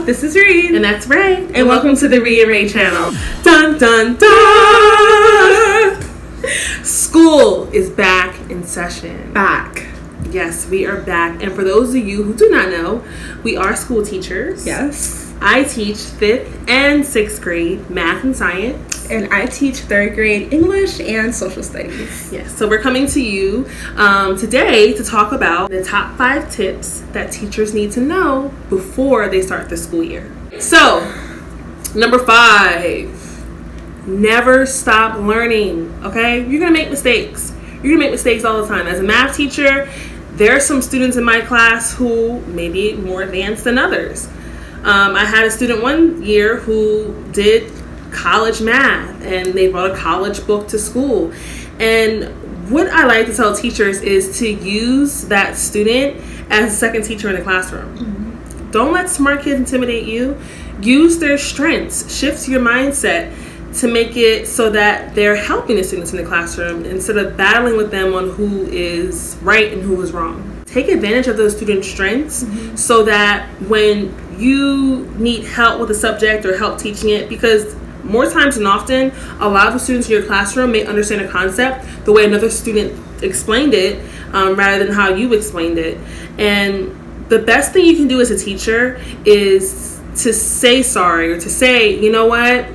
y'all. This is Reed. And that's Ray. And welcome to the Reed and Ray channel. Dun, dun, dun! School is back in session. Back. Yes, we are back. And for those of you who do not know, we are school teachers. Yes. I teach 5th and 6th grade math and science. And I teach 3rd grade English and social studies. Yes, so we're coming to you today to talk about the top 5 tips that teachers need to know before they start the school year. So, number 5, never stop learning, okay? You're going to make mistakes. You're going to make mistakes all the time. As a math teacher, there are some students in my class who may be more advanced than others. I had a student one year who did college math and they brought a college book to school. And what I like to tell teachers is to use that student as a second teacher in the classroom. Mm-hmm. Don't let smart kids intimidate you. Use their strengths. Shift your mindset to make it so that they're helping the students in the classroom instead of battling with them on who is right and who is wrong. Take advantage of those student strengths so that when you need help with a subject or help teaching it, because more times than often, a lot of the students in your classroom may understand a concept the way another student explained it rather than how you explained it. And the best thing you can do as a teacher is to say sorry or to say, you know what,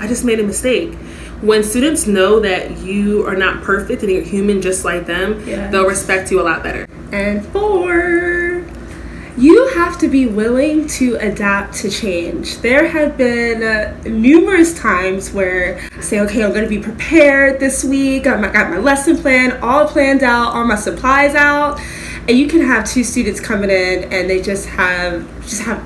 I just made a mistake. When students know that you are not perfect and you're human just like them, they'll respect you a lot better. And 4, you have to be willing to adapt to change. There have been numerous times where I say, okay, I'm going to be prepared this week. I got my lesson plan all planned out, all my supplies out. And you can have 2 students coming in and they just have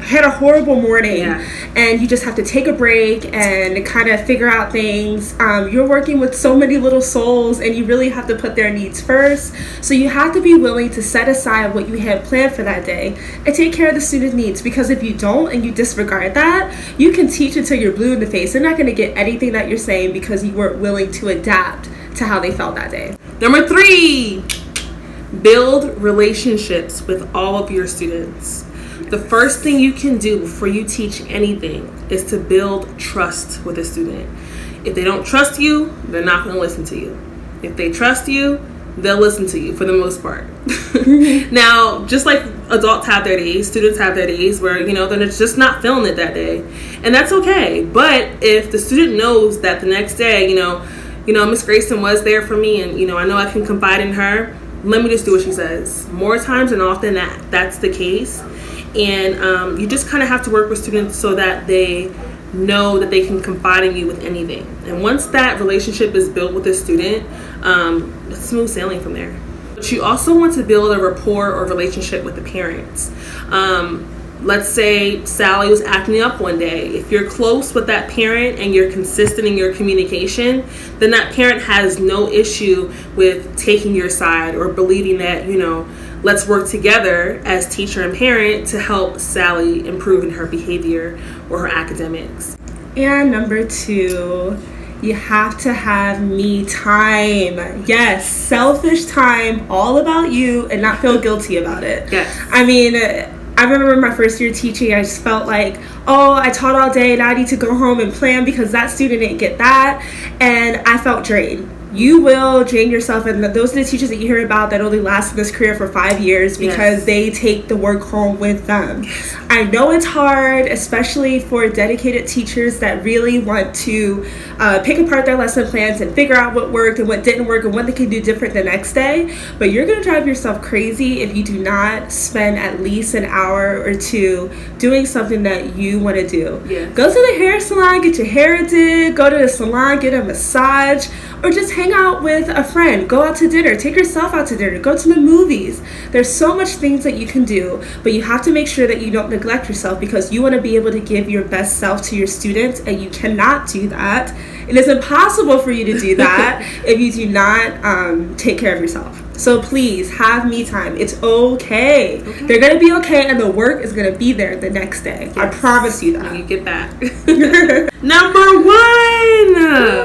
had a horrible morning, and you just have to take a break and kind of figure out things. You're working with so many little souls and you really have to put their needs first. So you have to be willing to set aside what you had planned for that day and take care of the student needs, because if you don't and you disregard that, you can teach until you're blue in the face. They're not going to get anything that you're saying because you weren't willing to adapt to how they felt that day. Number 3. Build relationships with all of your students. The first thing you can do before you teach anything is to build trust with a student. If they don't trust you, they're not going to listen to you. If they trust you, they'll listen to you for the most part. Now, just like adults have their days, students have their days where, they're just not feeling it that day. And that's okay. But if the student knows that the next day, Miss Grayson was there for me and, I know I can confide in her, let me just do what she says. More times than often that's the case. And you just kind of have to work with students so that they know that they can confide in you with anything. And once that relationship is built with a student, it's smooth sailing from there. But you also want to build a rapport or relationship with the parents. Let's say Sally was acting up one day. If you're close with that parent and you're consistent in your communication, then that parent has no issue with taking your side or believing that, let's work together as teacher and parent to help Sally improve in her behavior or her academics. And number 2, you have to have me time. Yes, selfish time, all about you, and not feel guilty about it. Yes. I remember my first year teaching, I just felt like, I taught all day and I need to go home and plan because that student didn't get that. And I felt drained. You will drain yourself, and those are the teachers that you hear about that only last in this career for 5 years because they take the work home with them. I know it's hard, especially for dedicated teachers that really want to pick apart their lesson plans and figure out what worked and what didn't work and what they can do different the next day. But you're going to drive yourself crazy if you do not spend at least an hour or 2 doing something that you want to do. Yes. Go to the hair salon, get your hair did, go to the salon, get a massage, or just hang out with a friend. Go out to dinner. Take yourself out to dinner. Go to the movies. There's so much things that you can do, but you have to make sure that you don't neglect yourself because you want to be able to give your best self to your students, and you cannot do that. It is impossible for you to do that if you do not take care of yourself. So please have me time. It's okay. They're going to be okay, and the work is going to be there the next day. Yes. I promise you that. When you get back. Number 1.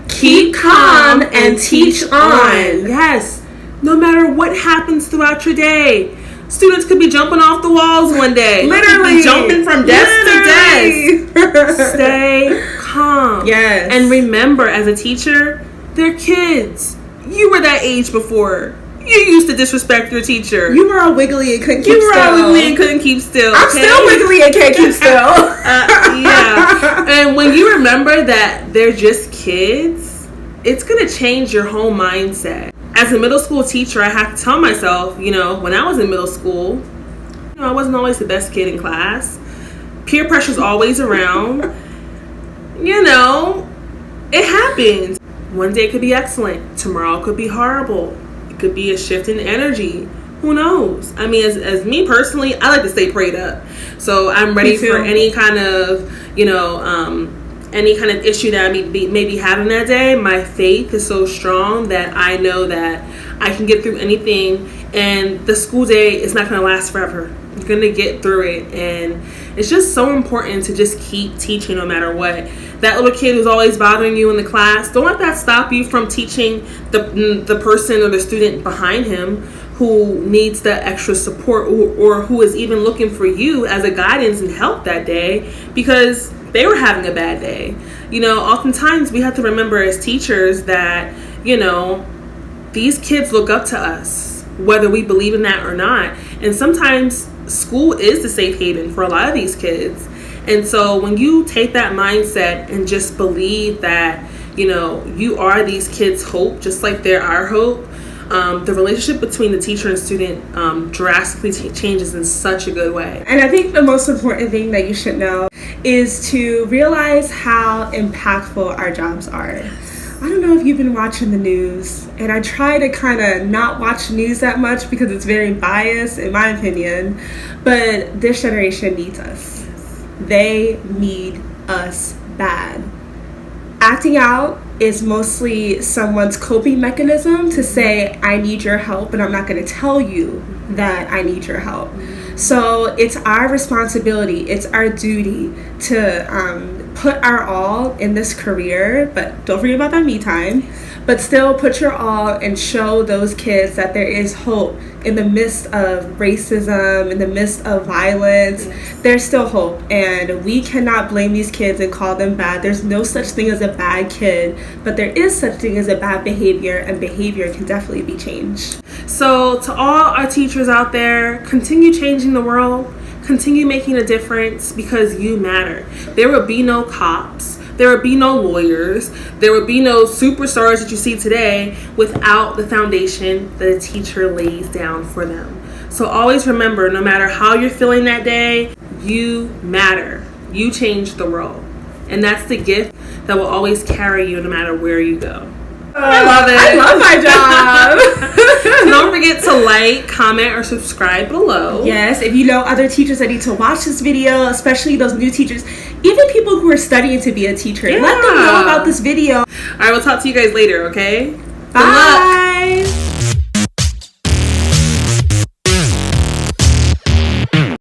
Keep calm and teach on. Yes. No matter what happens throughout your day, students could be jumping off the walls one day. Literally. Jumping from desk to desk. Stay calm. Yes. And remember, as a teacher, they're kids. You were that age before. You used to disrespect your teacher. You were all wiggly and couldn't keep still. You were all wiggly and couldn't keep still. I'm still wiggly and can't keep still. Yeah. And when you remember that they're just kids, it's going to change your whole mindset. As a middle school teacher, I have to tell myself, when I was in middle school, I wasn't always the best kid in class. Peer pressure's always around. It happens. One day could be excellent. Tomorrow could be horrible. It could be a shift in energy. Who knows? I mean, as me personally, I like to stay prayed up. So I'm ready for any kind of, any kind of issue that I may be having that day. My faith is so strong that I know that I can get through anything, and the school day is not going to last forever. You're going to get through it, and it's just so important to just keep teaching no matter what. That little kid who's always bothering you in the class, don't let that stop you from teaching the person or the student behind him who needs the extra support, or who is even looking for you as a guidance and help that day because they were having a bad day. Oftentimes we have to remember as teachers that, these kids look up to us, whether we believe in that or not. And sometimes school is the safe haven for a lot of these kids. And so when you take that mindset and just believe that, you are these kids' hope, just like they're our hope, the relationship between the teacher and student drastically changes in such a good way. And I think the most important thing that you should know is to realize how impactful our jobs are. I don't know if you've been watching the news, and I try to kind of not watch news that much because it's very biased in my opinion, but this generation needs us. They need us bad. Acting out is mostly someone's coping mechanism to say, I need your help, and I'm not going to tell you that I need your help. So it's our responsibility, it's our duty to put our all in this career, but don't forget about that me time, but still put your all and show those kids that there is hope in the midst of racism, in the midst of violence. There's still hope, and we cannot blame these kids and call them bad. There's no such thing as a bad kid, but there is such thing as a bad behavior, and behavior can definitely be changed. So to all our teachers out there, continue changing the world, continue making a difference, because you matter. There will be no cops, there would be no lawyers, there would be no superstars that you see today without the foundation that a teacher lays down for them. So always remember, no matter how you're feeling that day, you matter. You change the world. And that's the gift that will always carry you no matter where you go. I love it. I love my job. Don't forget to like, comment, or subscribe below. Yes, if you know other teachers that need to watch this video, especially those new teachers, even people who are studying to be a teacher, let them know about this video. All right, we'll talk to you guys later, okay? Bye.